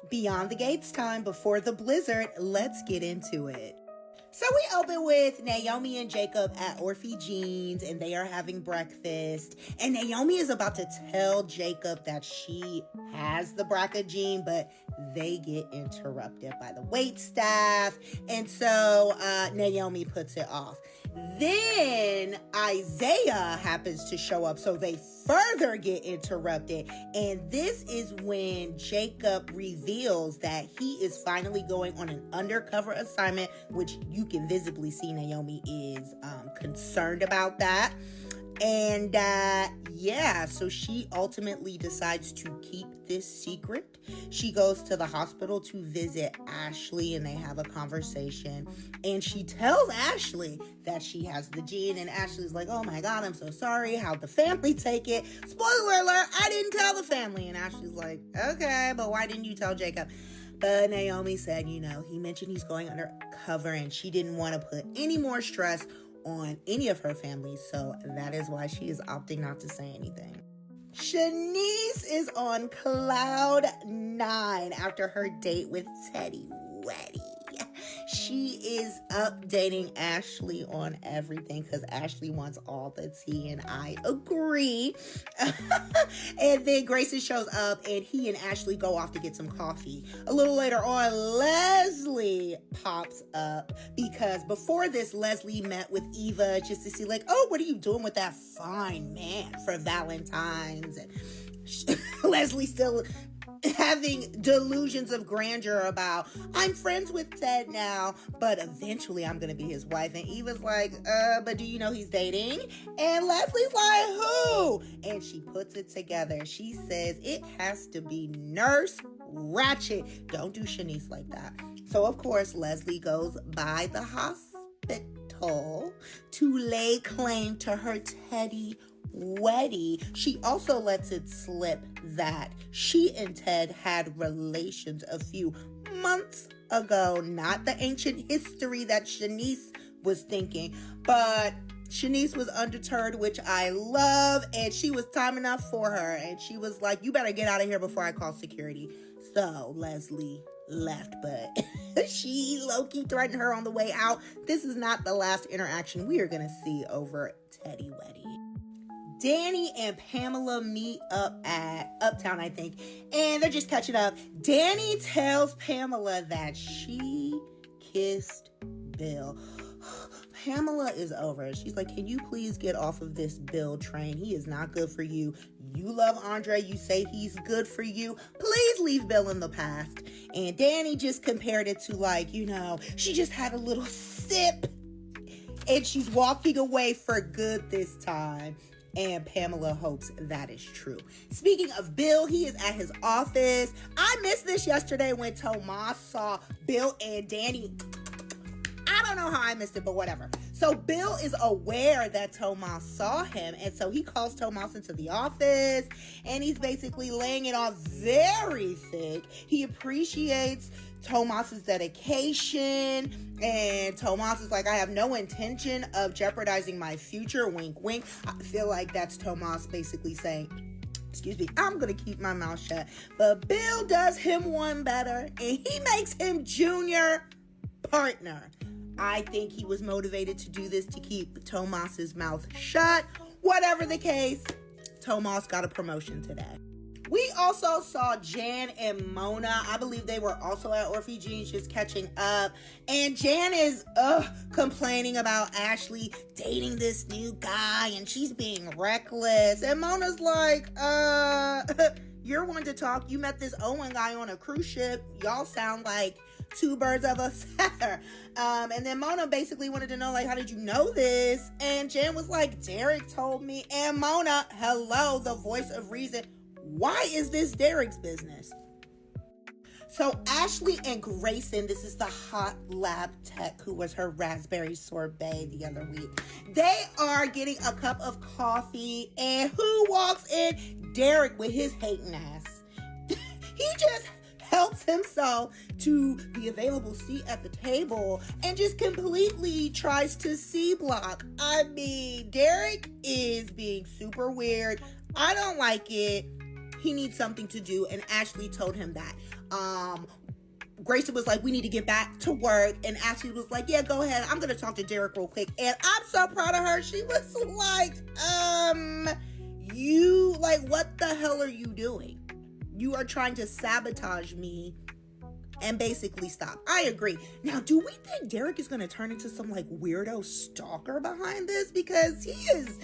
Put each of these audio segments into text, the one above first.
Beyond the Gates time, before the blizzard, let's get into it. So we open with Naomi and Jacob at Orphe Jean's, and they are having breakfast. And Naomi is about to tell Jacob that she has the BRCA gene, but they get interrupted by the wait staff. And so Naomi puts it off. Then Isaiah happens to show up, so they further get interrupted. And this is when Jacob reveals that he is finally going on an undercover assignment, which you can visibly see Naomi is concerned about that. And so she ultimately decides to keep this secret. She goes to the hospital to visit Ashley, and they have a conversation. And she tells Ashley that she has the gene, and Ashley's like, "Oh my God, I'm so sorry. How'd the family take it? Spoiler alert, I didn't tell the family." And Ashley's like, "Okay, but why didn't you tell Jacob?" But Naomi said, he mentioned he's going undercover, and she didn't want to put any more stress on any of her families, so that is why she is opting not to say anything. Shanise is on cloud 9 after her date with Teddy Weddy. She is updating Ashley on everything because Ashley wants all the tea, and I agree. And then Grayson shows up, and he and Ashley go off to get some coffee. A little later on, Leslie pops up because before this, Leslie met with Eva just to see what are you doing with that fine man for Valentine's? And Leslie still having delusions of grandeur about, I'm friends with Ted now, but eventually I'm going to be his wife. And Eva's like, but do you know he's dating? And Leslie's like, who? And she puts it together. She says it has to be Nurse Ratchet. Don't do Shanise like that. So, of course, Leslie goes by the hospital to lay claim to her Teddy Weddy. She also lets it slip that she and Ted had relations a few months ago, not the ancient history that Shanise was thinking, but Shanise was undeterred, which I love, and she was time enough for her, and she was like, you better get out of here before I call security. So Leslie left, but she low-key threatened her on the way out. This is not the last interaction we are going to see over Teddy Weddy. Dani and Pamela meet up at Uptown, I think, and they're just catching up. Dani tells Pamela that she kissed Bill. Pamela is over it. She's like, can you please get off of this Bill train? He is not good for you. You love Andre. You say he's good for you. Please leave Bill in the past. And Dani just compared it to she just had a little sip and she's walking away for good this time. And Pamela hopes that is true. Speaking of Bill, he is at his office. I missed this yesterday when Tomas saw Bill and Dani. I don't know how I missed it, but whatever. So Bill is aware that Tomas saw him, and so he calls Tomas into the office, and he's basically laying it on very thick. He appreciates Tomas's dedication, and Tomas is like, I have no intention of jeopardizing my future, wink, wink. I feel like that's Tomas basically saying, excuse me, I'm going to keep my mouth shut. But Bill does him one better, and he makes him junior partner. I think he was motivated to do this to keep Tomas's mouth shut. Whatever the case, Tomas got a promotion today. We also saw Jan and Mona. I believe they were also at Orphe Jean's just catching up. And Jan is complaining about Ashley dating this new guy and she's being reckless. And Mona's like, you're one to talk. You met this Owen guy on a cruise ship. Y'all sound like two birds of a feather. And then Mona basically wanted to know, how did you know this? And Jan was like, Derrick told me. And Mona, hello, the voice of reason. Why is this Derrick's business? So Ashley and Grayson, this is the hot lab tech who was her raspberry sorbet the other week. They are getting a cup of coffee, and who walks in? Derrick with his hating ass. He just helps himself to the available seat at the table and just completely tries to C-block. Derrick is being super weird. I don't like it. he needs something to do, and Ashley told him that. Grayson was like, we need to get back to work, and Ashley was like, yeah, go ahead, I'm gonna talk to Derrick real quick. And I'm so proud of her. She was like, what the hell are you doing? You are trying to sabotage me and basically stop. I agree. Now, do we think Derrick is gonna turn into some like weirdo stalker behind this? Because his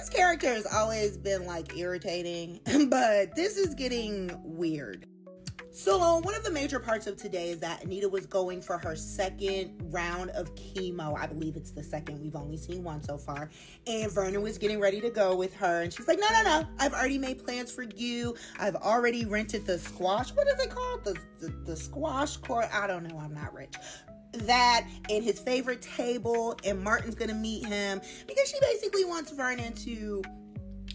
character has always been like irritating, but this is getting weird. So one of the major parts of today is that Anita was going for her second round of chemo. I believe it's the second. We've only seen one so far. And Vernon was getting ready to go with her. And she's like, no. I've already made plans for you. I've already rented the squash. What is it called? The squash court. I don't know. I'm not rich. That and his favorite table. And Martin's going to meet him because she basically wants Vernon to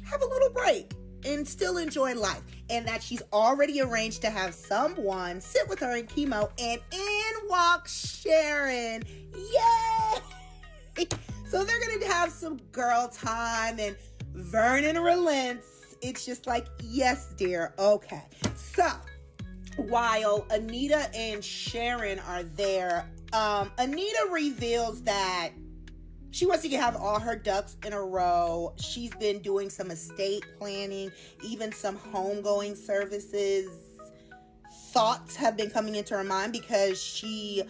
have a little break and still enjoy life, and that she's already arranged to have someone sit with her in chemo, and in walks Sharon. Yay! So they're gonna have some girl time, and Vernon relents. It's just like, yes, dear, okay. So while Anita and Sharon are there, Anita reveals that she wants to have all her ducks in a row. She's been doing some estate planning, even some homegoing services. Thoughts have been coming into her mind because she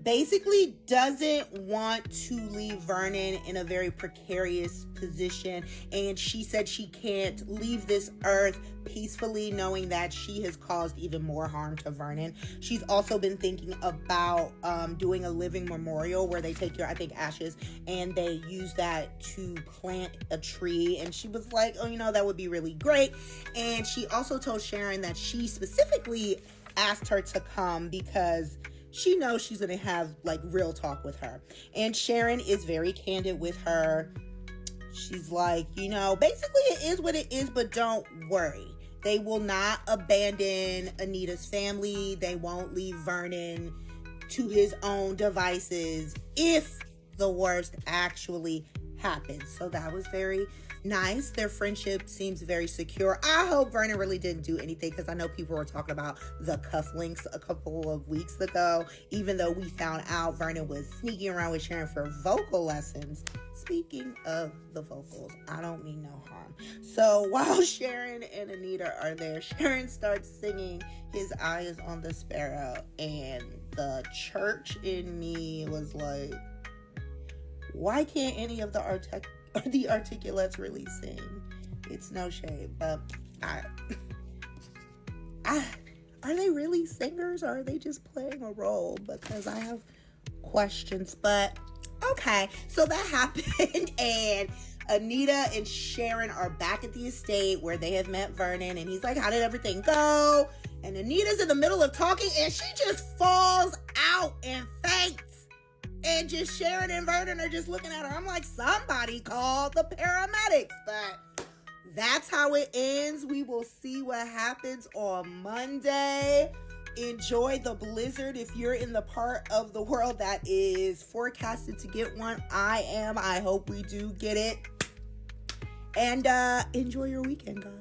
basically doesn't want to leave Vernon in a very precarious position. And she said she can't leave this earth peacefully knowing that she has caused even more harm to Vernon. She's also been thinking about doing a living memorial where they take your, I think, ashes and they use that to plant a tree. And she was like, oh, that would be really great. And she also told Sharon that she specifically asked her to come because she knows she's going to have like real talk with her. And Sharon is very candid with her. She's like, basically it is what it is, but don't worry. They will not abandon Anita's family. They won't leave Vernon to his own devices if the worst actually happens. So that was very nice. Their friendship seems very secure. I hope Vernon really didn't do anything because I know people were talking about the cufflinks a couple of weeks ago, even though we found out Vernon was sneaking around with Sharon for vocal lessons. Speaking of the vocals, I don't mean no harm. So while Sharon and Anita are there, Sharon starts singing His Eye is on the Sparrow, and the church in me was like, why can't any of the articulates really sing? It's no shade, but are they really singers or are they just playing a role? Because I have questions, but okay. So that happened, and Anita and Sharon are back at the estate where they have met Vernon, and he's like, how did everything go? And Anita's in the middle of talking, and she just falls out and faints. And just Sharon and Vernon are just looking at her. I'm like, somebody called the paramedics. But that's how it ends. We will see what happens on Monday. Enjoy the blizzard if you're in the part of the world that is forecasted to get one. I am. I hope we do get it. And enjoy your weekend, guys.